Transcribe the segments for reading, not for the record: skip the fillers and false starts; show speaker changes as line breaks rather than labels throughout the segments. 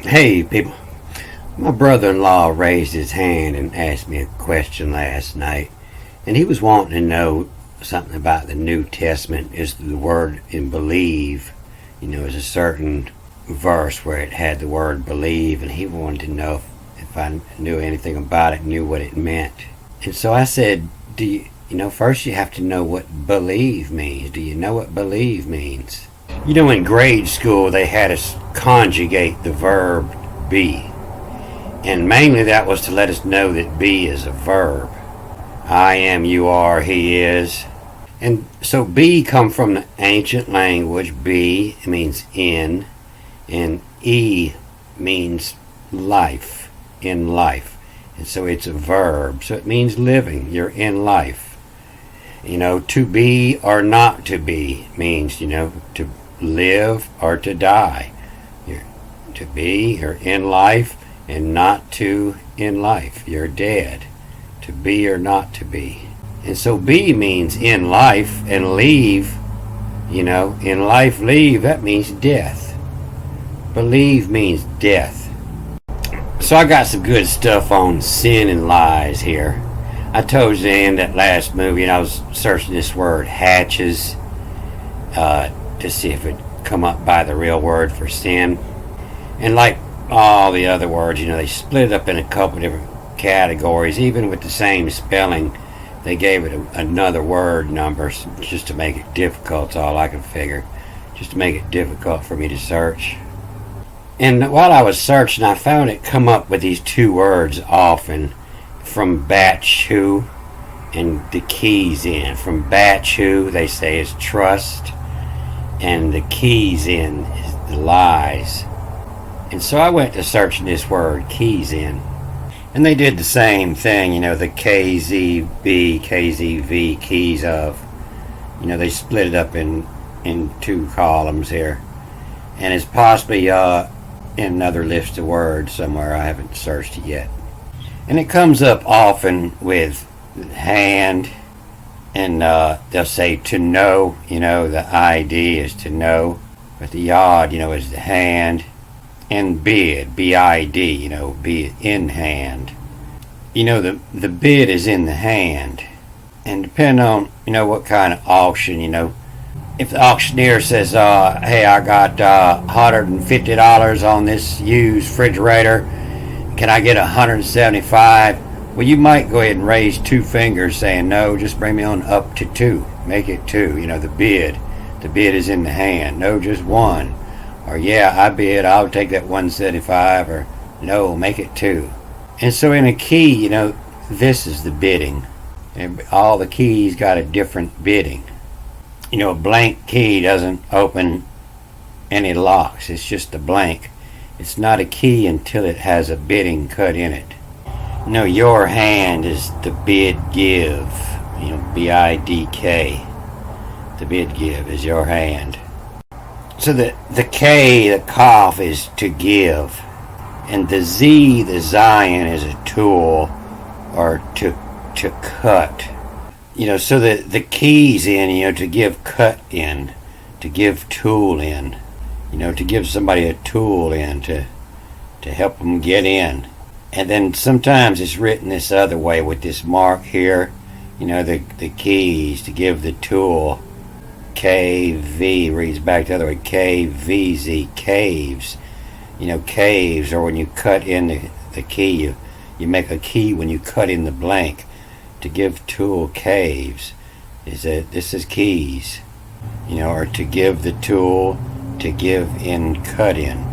Hey, people. My brother-in-law raised his hand and asked me a question last night, and he was wanting to know something about the New Testament. Is the word in believe, is a certain verse where it had the word believe, and he wanted to know if I knew anything about it, knew what it meant. And so I said, do first you have to know what believe means. Do you know what believe means? In grade school, they had us conjugate the verb be. And mainly that was to let us know that be is a verb. I am, you are, he is. And so be come from the ancient language. Be means in, and e means life, in life. And so it's a verb. So it means living. You're in life. To be or not to be means, to live or to die. You're to be or in life, and not to in life. You're dead. To be or not to be. And so be means in life, and leave, in life leave, that means death. Believe means death. So I got some good stuff on sin and lies here. I told you in that last movie, I was searching this word hatches to see if it come up by the real word for sin. And like all the other words, they split it up in a couple different categories. Even with the same spelling, they gave it another word number just to make it difficult. That's all I could figure, just to make it difficult for me to search. And while I was searching, I found it come up with these two words often, from bachu and the keys in. From bachu, they say, is trust, and the keys in is the lies. And so I went to searching this word, keys in. And they did the same thing, the KZB, KZV, keys of. They split it up in two columns here. And it's possibly in another list of words somewhere. I haven't searched it yet. And it comes up often with hand, and they'll say to know, the ID is to know, but the yod, is the hand, and bid, B-I-D, be in hand. The bid is in the hand, and depending on, what kind of auction, if the auctioneer says, hey, I got $150 on this used refrigerator, can I get $175? Well, you might go ahead and raise two fingers saying, no, just bring me on up to two. Make it two. The bid. The bid is in the hand. No, just one. Or, yeah, I bid. I'll take that 175. Or, no, make it two. And so in a key, this is the bidding. And all the keys got a different bidding. A blank key doesn't open any locks. It's just a blank. It's not a key until it has a bidding cut in it. Your hand is the bid give. B-I-D-K. The bid give is your hand. So the K, the cough, is to give. And the Z, the Zion, is a tool, or to cut. So the keys in, to give cut in, to give tool in, to give somebody a tool in to help them get in. And then sometimes it's written this other way with this mark here, the keys, to give the tool. KV reads back the other way, KVZ, caves. Caves, or when you cut in the key, you make a key when you cut in the blank. To give tool caves, this is keys, or to give the tool, to give in cut in.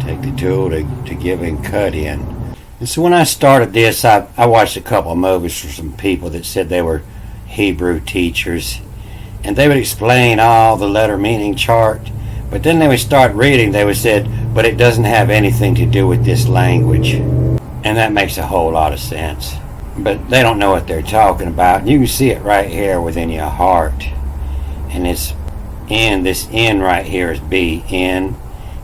Take the tool to give in cut in. And so when I started this, I watched a couple of movies from some people that said they were Hebrew teachers, and they would explain all the letter meaning chart, but then they would start reading, they would say, but it doesn't have anything to do with this language. And that makes a whole lot of sense. But they don't know what they're talking about. You can see it right here within your heart. And it's in, this N right here is B, N,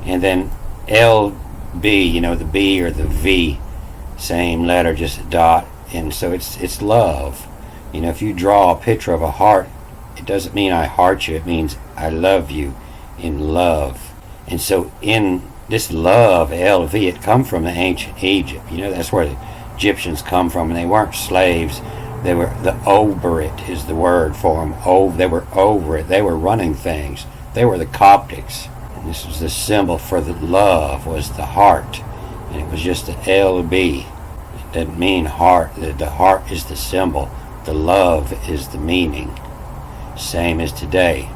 and then LB, the B or the V, same letter, just a dot. And so it's love. If you draw a picture of a heart, it doesn't mean I heart you, it means I love you in love. And so in this love, LV, it come from the ancient Egypt. That's where the Egyptians come from, and they weren't slaves. They were the over it is the word for them. They were over it. They were running things. They were the Coptics. And this was the symbol for the love was the heart, and it was just the LB. It doesn't mean heart. The heart is the symbol. The love is the meaning. Same as today.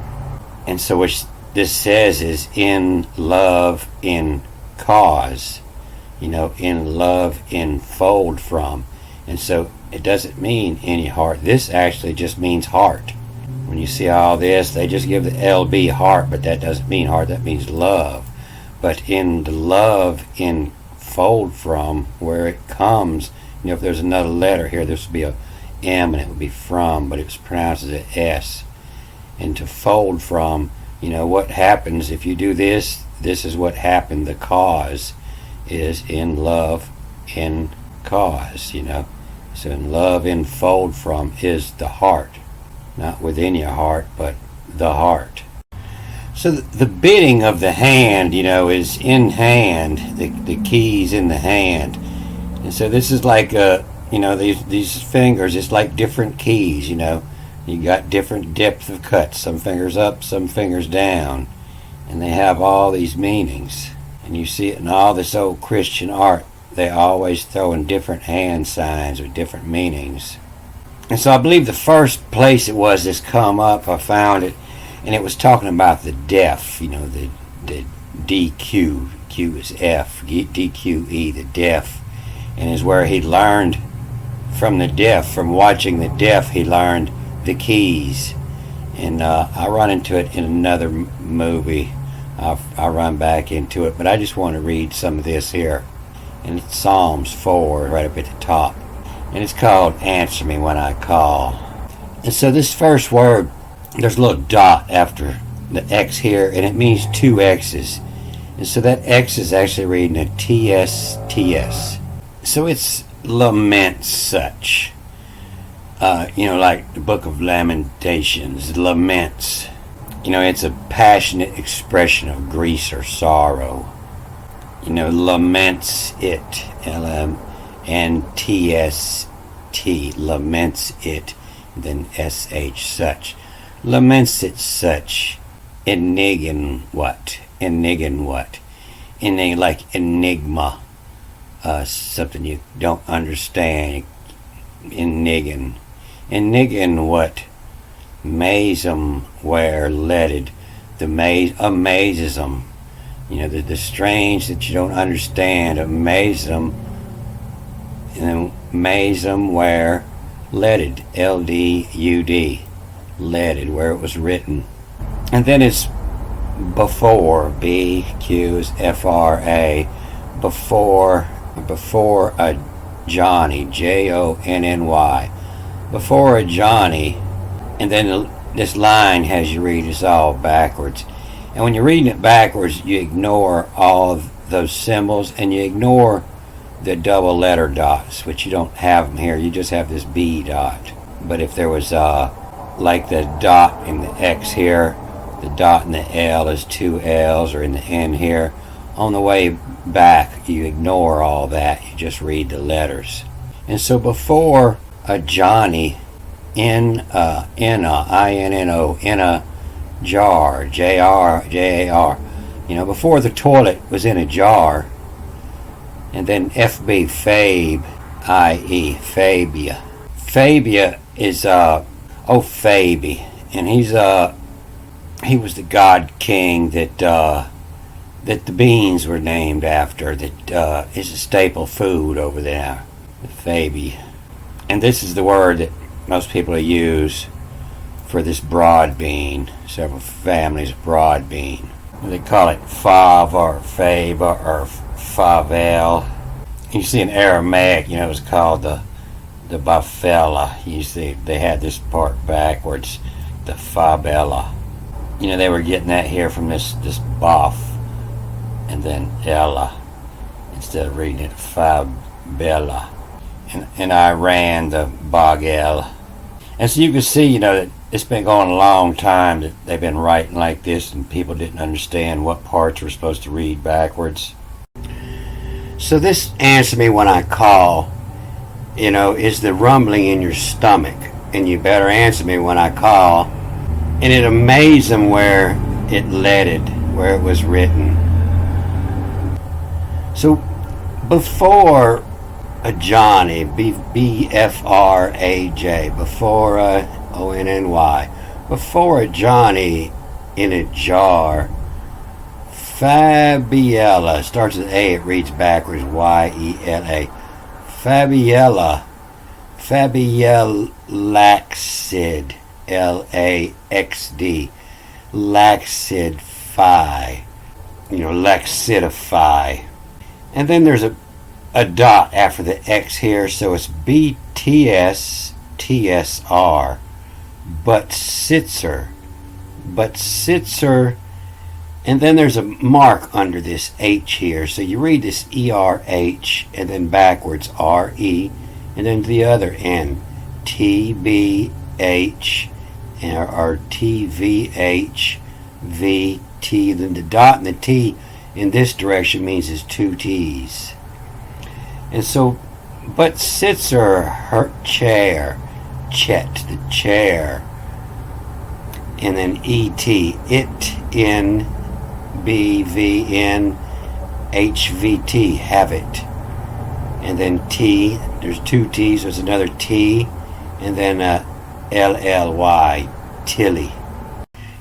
And so what this says is in love, in cause. In love, in fold from. And so it doesn't mean any heart. This actually just means heart. When you see all this, they just give the LB heart, but that doesn't mean heart. That means love. But in the love, in fold from, where it comes, if there's another letter here, this would be a M and it would be from, but it's pronounced as an S. And to fold from, what happens if you do this is what happened. The cause is in love, in cause, So in love, in fold from is the heart. Not within your heart, but the heart. So the bidding of the hand, is in hand. The keys in the hand. And so this is like, these fingers, it's like different keys, You got different depth of cuts. Some fingers up, some fingers down. And they have all these meanings. And you see it in all this old Christian art. They always throw in different hand signs with different meanings. And so I believe the first place it was this come up, I found it, and it was talking about the deaf, the DQ, Q is F, DQE, the deaf, and is where he learned from the deaf, from watching the deaf, he learned the keys. And I run into it in another movie. I'll run back into it, but I just want to read some of this here. And it's Psalms 4, right up at the top. And it's called Answer Me When I Call. And so this first word, there's a little dot after the X here, and it means two X's. And so that X is actually reading a TS. So it's lament such. Like the book of Lamentations, laments. It's a passionate expression of grief or sorrow. Laments it, LMNTST, laments it, then SH, such. Laments it such, enigin what? Like enigma, something you don't understand, enigin what? Mazem where leaded, the maze amazes them. The strange that you don't understand, amazes them, and then maze them where leaded, LDUD, leaded, where it was written. And then it's before, BQ is FRA, before a Johnny, JONNY, before a Johnny, and then this line has you read is all backwards. And when you're reading it backwards, you ignore all of those symbols and you ignore the double letter dots, which you don't have them here. You just have this B dot. But if there was like the dot in the X here, the dot in the L is two L's, or in the N here, on the way back, you ignore all that. You just read the letters. And so before a Johnny, INNO, in a jar, JAR, before the toilet was in a jar, and then FB, Fabe, IE, Fabia. Fabia is, Fabi, and he was the god king that the beans were named after, that is a staple food over there, the Fabi. And this is the word that most people use for this broad bean. Several families of broad bean. They call it fava or fava or favel. You see in Aramaic, it was called the bafella. You see they had this part backwards, the fabella. They were getting that here from this baf, and then ella, instead of reading it fabella. In Iran, the bagel. And so you can see, that It's been going a long time that they've been writing like this, and people didn't understand what parts were supposed to read backwards. So this answer me when I call, is the rumbling in your stomach, and you better answer me when I call. And it amazed them where it leaded, where it was written. So before a Johnny, B-F-R-A-J, before a O-N-N-Y, before a Johnny in a jar, Fabiella, starts with A, it reads backwards, Y-E-L-A. Fabielaxid, L-A-X-D, laxidify, laxidify. And then there's a dot after the X here, so it's B-T-S-T-S-R, but sitzer, and then there's a mark under this H here, so you read this E-R-H, and then backwards R-E, and then to the other end, T-B-H, or T-V-H-V-T, then the dot and the T in this direction means it's two T's. And so, but sitzer, her chair, chet, the chair, and then E-T, it, in, B-V-N-H-V-T, have it. And then T, there's two T's, there's another T, and then L-L-Y, Tilly.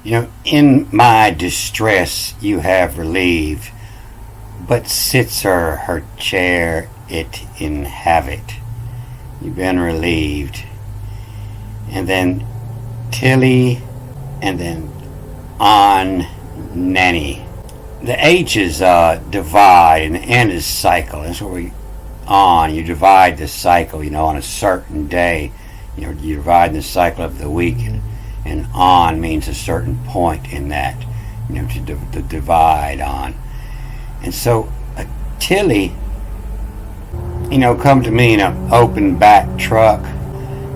In my distress you have relieved, but sitzer, her chair, it inhabit. You've been relieved. And then Tilly, and then on Nanny. The H is divide, and the N is cycle. That's what you divide the cycle, on a certain day. You divide the cycle of the week, and on means a certain point in that, to divide on. And so a Tilly, come to me in an open back truck,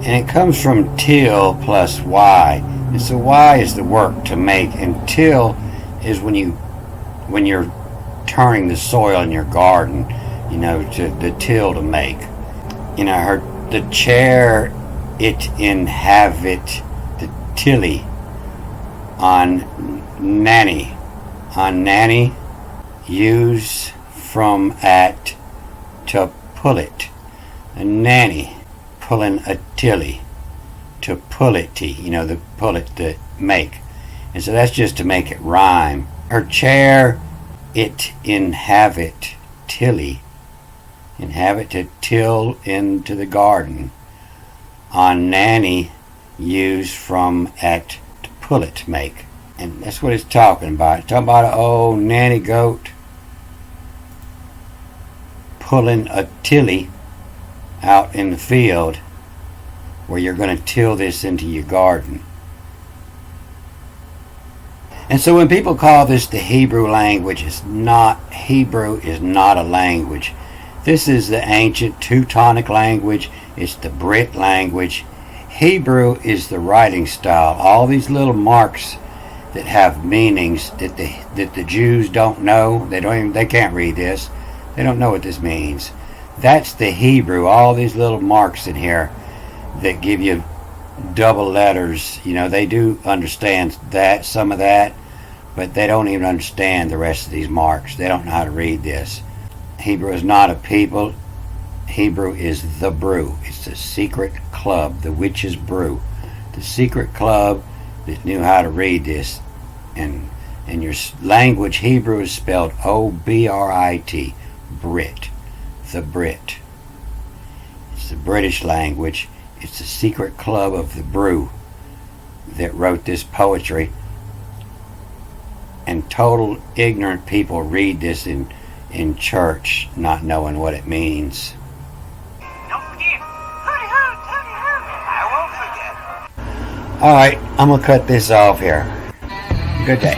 and it comes from till plus Y. And so Y is the work to make, and till is when you're turning the soil in your garden, to the till to make. The chair, it inhabit, the Tilly, on Nanny. On Nanny, use from at to pull it. A Nanny, pulling a Tilly, to pull it, the pull it to make. And so that's just to make it rhyme. Her chair, it inhabit, Tilly, inhabit to till into the garden. On Nanny, use from at to pull it to make. And that's what it's talking about. It's talking about an old nanny goat pulling a Tilly out in the field where you're going to till this into your garden. And so when people call this the Hebrew language, Hebrew is not a language. This is the ancient Teutonic language. It's the Brit language. Hebrew is the writing style. All these little marks that have meanings that the Jews don't know. They can't read this. They don't know what this means. That's the Hebrew. All these little marks in here that give you double letters. They do understand that, some of that, but they don't even understand the rest of these marks. They don't know how to read this. Hebrew is not a people. Hebrew is the brew. It's the secret club, the witch's brew. The secret club that knew how to read this. And your language, Hebrew, is spelled O-B-R-I-T, Brit, the Brit. It's the British language. It's the secret club of the brew that wrote this poetry. And total ignorant people read this in church, not knowing what it means.
Don't forget. I won't forget.
Alright, I'm going to cut this off here. Good day.